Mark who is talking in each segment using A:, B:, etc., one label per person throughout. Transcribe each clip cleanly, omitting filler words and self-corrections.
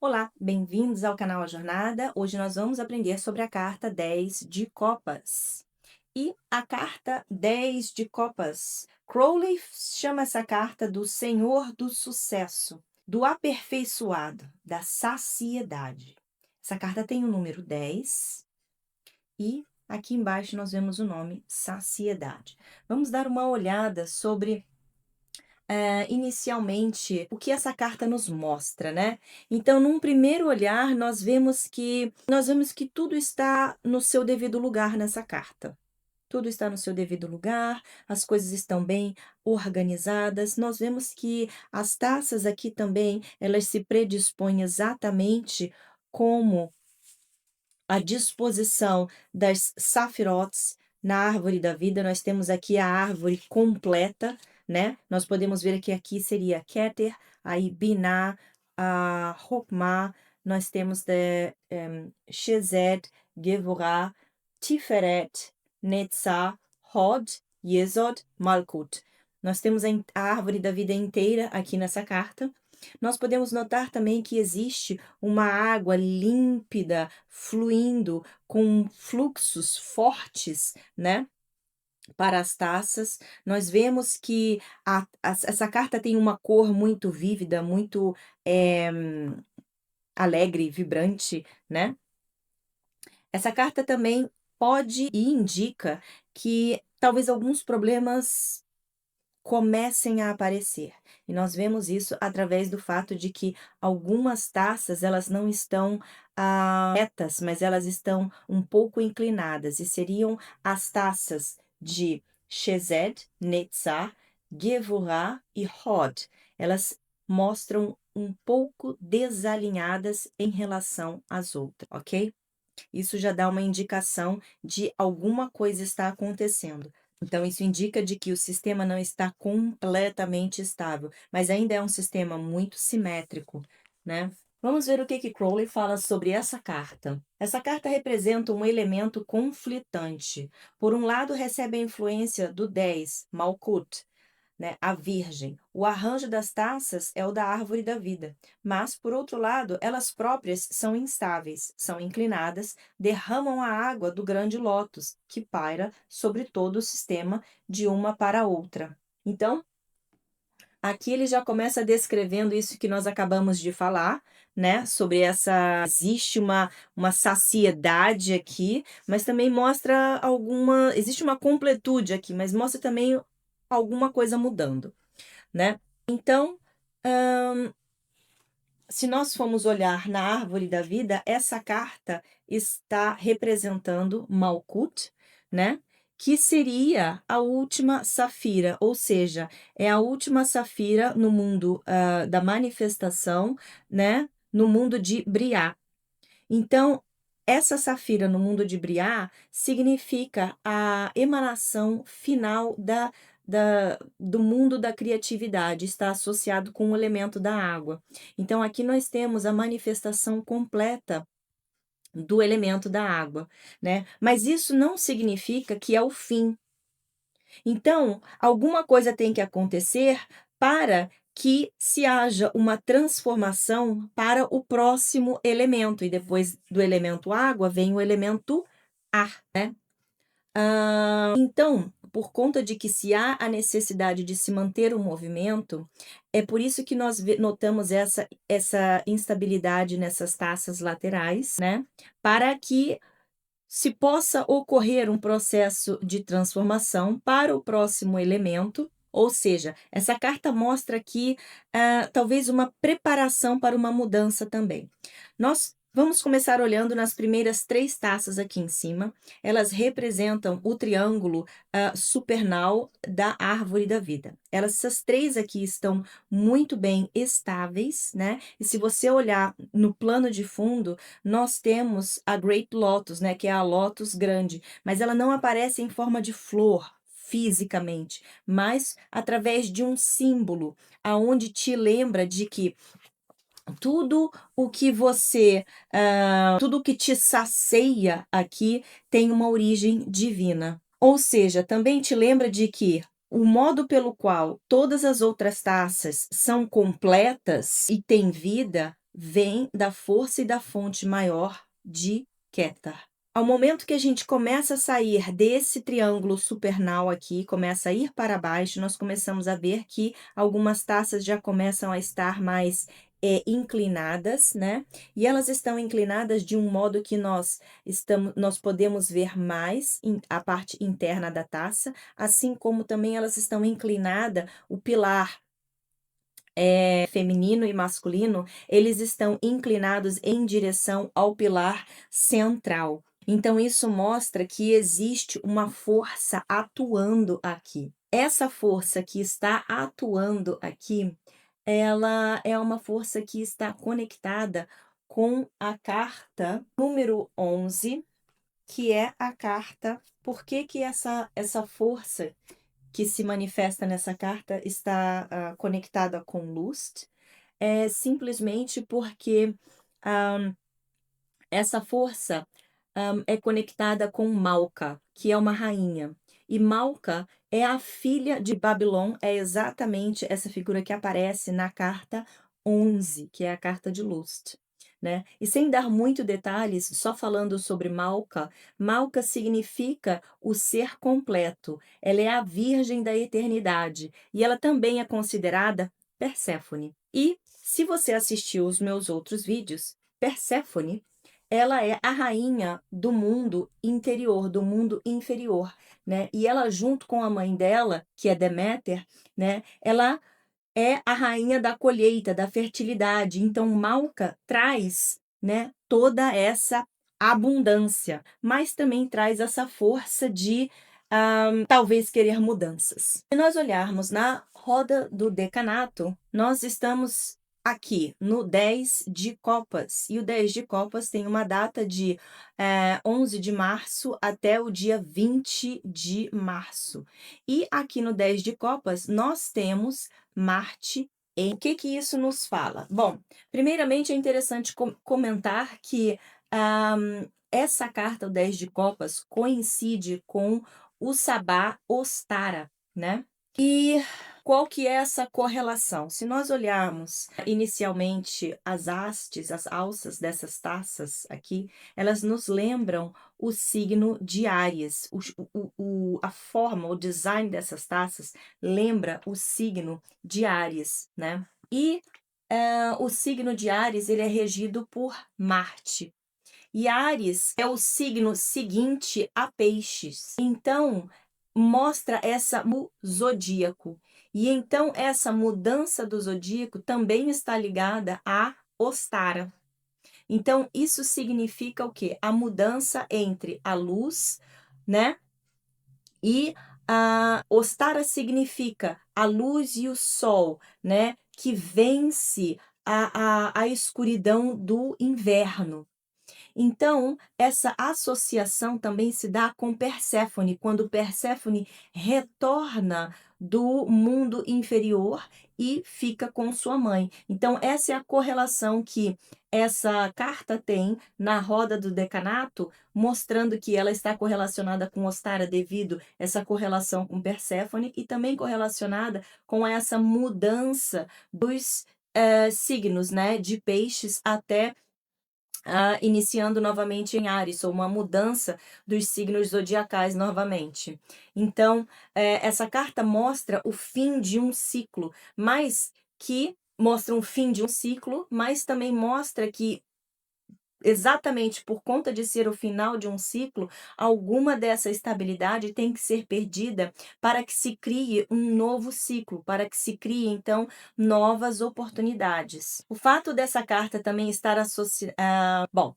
A: Olá, bem-vindos ao canal A Jornada. Hoje nós vamos aprender sobre a carta 10 de Copas. E a carta 10 de Copas, Crowley chama essa carta do Senhor do Sucesso, do aperfeiçoado, da saciedade. Essa carta tem o número 10 e aqui embaixo nós vemos o nome Saciedade. Vamos dar uma olhada sobre inicialmente, o que essa carta nos mostra, né? Então, num primeiro olhar, nós vemos que tudo está no seu devido lugar nessa carta. Tudo está no seu devido lugar, as coisas estão bem organizadas. Nós vemos que as taças aqui também, elas se predispõem exatamente como a disposição das safirotes na árvore da vida. Nós temos aqui a árvore completa, né? Nós podemos ver que aqui seria Keter, aí Binah, a Hokmah, nós temos Chesed, Gevorah, Tiferet, Netzah, Hod, Yesod, Malkut. Nós temos a árvore da vida inteira aqui nessa carta. Nós podemos notar também que existe uma água límpida fluindo com fluxos fortes, né? Para as taças. Nós vemos que essa carta tem uma cor muito vívida, muito alegre, vibrante, né? Essa carta também pode e indica que talvez alguns problemas comecem a aparecer. E nós vemos isso através do fato de que algumas taças, elas não estão retas, mas elas estão um pouco inclinadas, e seriam as taças de Chesed, Netzah, Gevurah e Hod. Elas mostram um pouco desalinhadas em relação às outras, ok? Isso já dá uma indicação de alguma coisa está acontecendo. Então, isso indica de que o sistema não está completamente estável, mas ainda é um sistema muito simétrico, né? Vamos ver o que Crowley fala sobre essa carta. Essa carta representa um elemento conflitante. Por um lado, recebe a influência do 10, Malkut, né, a Virgem. O arranjo das taças é o da árvore da vida, mas, por outro lado, elas próprias são instáveis, são inclinadas, derramam a água do grande lótus, que paira sobre todo o sistema de uma para a outra. Então, aqui ele já começa descrevendo isso que nós acabamos de falar, né? Sobre existe uma saciedade aqui, mas também mostra existe uma completude aqui, mas mostra também alguma coisa mudando, né? Então, se nós formos olhar na árvore da vida, essa carta está representando Malkut, né? Que seria a última safira, ou seja, é a última safira no mundo da manifestação, né? No mundo de Briá. Então, essa safira no mundo de Briá significa a emanação final do mundo da criatividade, está associado com o elemento da água. Então, aqui nós temos a manifestação completa do elemento da água, né? Mas isso não significa que é o fim. Então, alguma coisa tem que acontecer para que se haja uma transformação para o próximo elemento, e depois do elemento água vem o elemento ar, né? Então, por conta de que se há a necessidade de se manter o movimento, é por isso que nós notamos essa instabilidade nessas taças laterais, né? Para que se possa ocorrer um processo de transformação para o próximo elemento, ou seja, essa carta mostra aqui talvez uma preparação para uma mudança também. Nós vamos começar olhando nas primeiras 3 taças aqui em cima. Elas representam o triângulo supernal da árvore da vida. Essas 3 aqui estão muito bem estáveis, né? E se você olhar no plano de fundo, nós temos a Great Lotus, né, que é a lótus grande, mas ela não aparece em forma de flor fisicamente, mas através de um símbolo, aonde te lembra de que tudo o que tudo o que te sacia aqui tem uma origem divina. Ou seja, também te lembra de que o modo pelo qual todas as outras taças são completas e têm vida vem da força e da fonte maior de Keter. Ao momento que a gente começa a sair desse triângulo supernal aqui, começa a ir para baixo, nós começamos a ver que algumas taças já começam a estar mais inclinadas, né? E elas estão inclinadas de um modo que nós podemos ver mais a parte interna da taça, assim como também elas estão inclinadas, o pilar feminino e masculino, eles estão inclinados em direção ao pilar central. Então, isso mostra que existe uma força atuando aqui. Essa força que está atuando aqui, ela é uma força que está conectada com a carta número 11, que é a carta. Por que que essa força que se manifesta nessa carta está conectada com Lust? É simplesmente porque essa força é conectada com Malca, que é uma rainha. E Malca é a filha de Babilon, é exatamente essa figura que aparece na carta 11, que é a carta de Lust. Né? E sem dar muito detalhes, só falando sobre Malca, Malca significa o ser completo. Ela é a virgem da eternidade e ela também é considerada Perséfone. E se você assistiu os meus outros vídeos, Perséfone ela é a rainha do mundo interior, do mundo inferior, né? E ela junto com a mãe dela, que é Deméter, né? Ela é a rainha da colheita, da fertilidade. Então Malca traz, né, toda essa abundância, mas também traz essa força de talvez querer mudanças. Se nós olharmos na roda do decanato, nós estamos aqui no 10 de copas, e o 10 de copas tem uma data de 11 de março até o dia 20 de março. E aqui no 10 de copas nós temos Marte. O que que isso nos fala? Bom, primeiramente é interessante comentar que essa carta, o 10 de copas, coincide com o Sabá Ostara, né? E qual que é essa correlação? Se nós olharmos inicialmente as hastes, as alças dessas taças aqui, elas nos lembram o signo de Áries. A forma, o design dessas taças lembra o signo de Áries, né? E o signo de Áries, ele é regido por Marte. E Áries é o signo seguinte a Peixes. Então, mostra zodíaco. E então, essa mudança do zodíaco também está ligada a Ostara. Então, isso significa o quê? A mudança entre a luz, né? E a Ostara significa a luz e o sol, né? Que vence a escuridão do inverno. Então, essa associação também se dá com Perséfone, quando Perséfone retorna do mundo inferior e fica com sua mãe. Então, essa é a correlação que essa carta tem na roda do decanato, mostrando que ela está correlacionada com Ostara devido a essa correlação com Perséfone e também correlacionada com essa mudança dos signos, né, de peixes até iniciando novamente em Áries, ou uma mudança dos signos zodiacais novamente. Então, essa carta mostra o fim de um ciclo, mas que mostra um fim de um ciclo, mas também mostra que exatamente por conta de ser o final de um ciclo, alguma dessa estabilidade tem que ser perdida para que se crie um novo ciclo, para que se crie, então, novas oportunidades. O fato dessa carta também estar associada. Bom,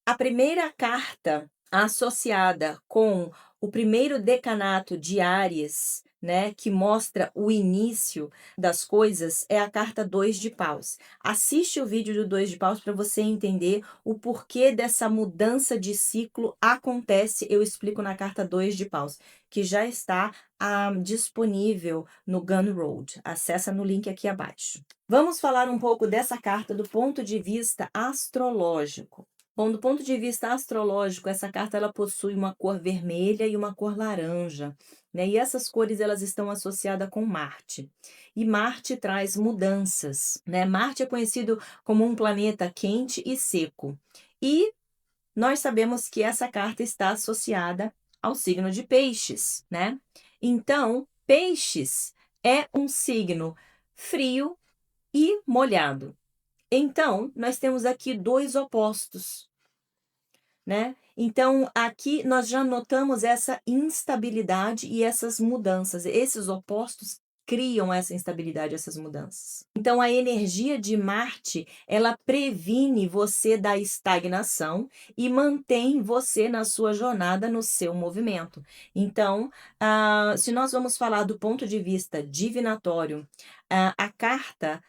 A: a primeira carta associada com o primeiro decanato de Áries, né, que mostra o início das coisas, é a carta 2 de paus. Assiste o vídeo do 2 de paus para você entender o porquê dessa mudança de ciclo acontece. Eu explico na carta 2 de paus, que já está disponível no Gumroad. Acessa no link aqui abaixo. Vamos falar um pouco dessa carta do ponto de vista astrológico. Bom, do ponto de vista astrológico, essa carta ela possui uma cor vermelha e uma cor laranja, né? E essas cores elas estão associadas com Marte. E Marte traz mudanças, né? Marte é conhecido como um planeta quente e seco. E nós sabemos que essa carta está associada ao signo de Peixes, né? Então, Peixes é um signo frio e molhado. Então, nós temos aqui dois opostos, né? Então, aqui nós já notamos essa instabilidade e essas mudanças. Esses opostos criam essa instabilidade, essas mudanças. Então, a energia de Marte, ela previne você da estagnação e mantém você na sua jornada, no seu movimento. Então, se nós vamos falar do ponto de vista divinatório, a carta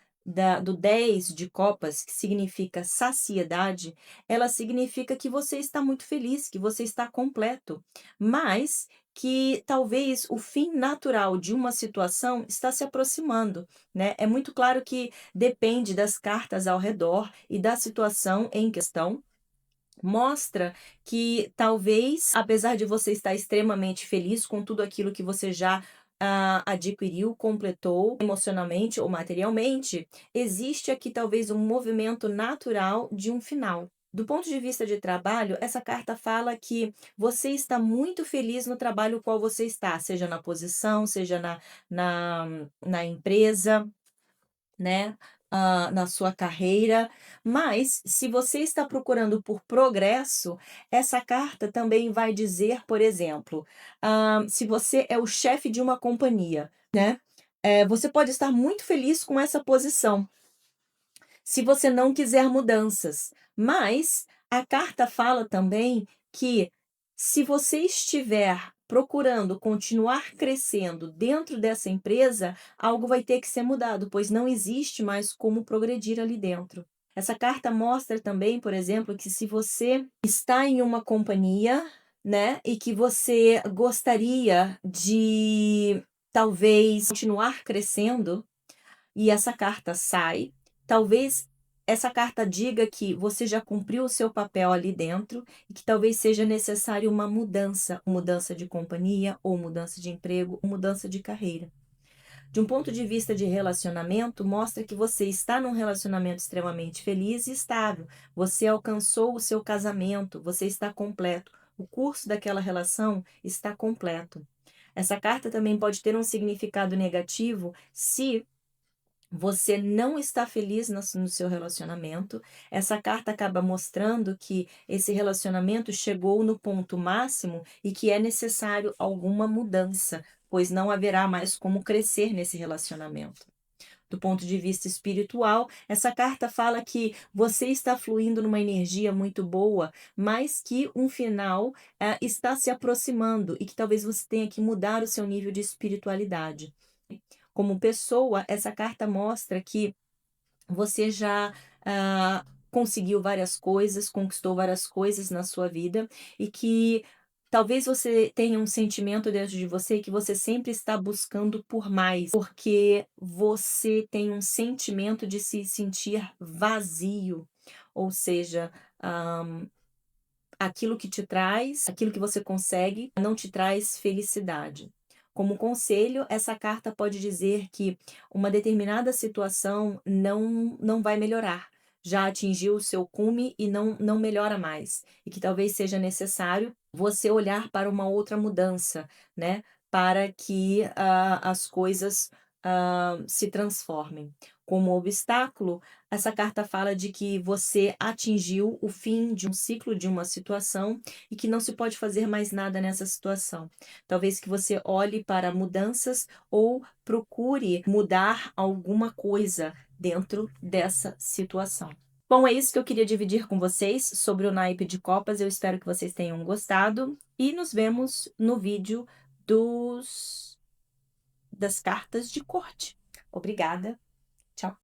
A: do 10 de copas, que significa saciedade, ela significa que você está muito feliz, que você está completo, mas que talvez o fim natural de uma situação está se aproximando, né? É muito claro que depende das cartas ao redor e da situação em questão. Mostra que talvez, apesar de você estar extremamente feliz com tudo aquilo que você já adquiriu, completou emocionalmente ou materialmente, existe aqui talvez um movimento natural de um final. Do ponto de vista de trabalho, essa carta fala que você está muito feliz no trabalho qual você está, seja na posição, seja na, na empresa, né? Na sua carreira, mas se você está procurando por progresso, essa carta também vai dizer, por exemplo, se você é o chefe de uma companhia, né? Você pode estar muito feliz com essa posição, se você não quiser mudanças. Mas a carta fala também que se você estiver procurando continuar crescendo dentro dessa empresa, algo vai ter que ser mudado, pois não existe mais como progredir ali dentro. Essa carta mostra também, por exemplo, que se você está em uma companhia, né, e que você gostaria de talvez continuar crescendo, e essa carta sai, talvez essa carta diga que você já cumpriu o seu papel ali dentro e que talvez seja necessário uma mudança de companhia, ou mudança de emprego, ou mudança de carreira. De um ponto de vista de relacionamento, mostra que você está num relacionamento extremamente feliz e estável. Você alcançou o seu casamento, você está completo. O curso daquela relação está completo. Essa carta também pode ter um significado negativo se você não está feliz no seu relacionamento. Essa carta acaba mostrando que esse relacionamento chegou no ponto máximo e que é necessário alguma mudança, pois não haverá mais como crescer nesse relacionamento. Do ponto de vista espiritual, essa carta fala que você está fluindo numa energia muito boa, mas que um final está se aproximando e que talvez você tenha que mudar o seu nível de espiritualidade. Como pessoa, essa carta mostra que você já conseguiu várias coisas, conquistou várias coisas na sua vida e que talvez você tenha um sentimento dentro de você que você sempre está buscando por mais, porque você tem um sentimento de se sentir vazio, ou seja, aquilo que te traz, aquilo que você consegue, não te traz felicidade. Como conselho, essa carta pode dizer que uma determinada situação não vai melhorar. Já atingiu o seu cume e não melhora mais. E que talvez seja necessário você olhar para uma outra mudança, né? Para que as coisas se transformem. Como obstáculo, essa carta fala de que você atingiu o fim de um ciclo, de uma situação, e que não se pode fazer mais nada nessa situação. Talvez que você olhe para mudanças ou procure mudar alguma coisa dentro dessa situação. Bom, é isso que eu queria dividir com vocês sobre o naipe de copas. Eu espero que vocês tenham gostado e nos vemos no vídeo das cartas de corte. Obrigada. Tchau.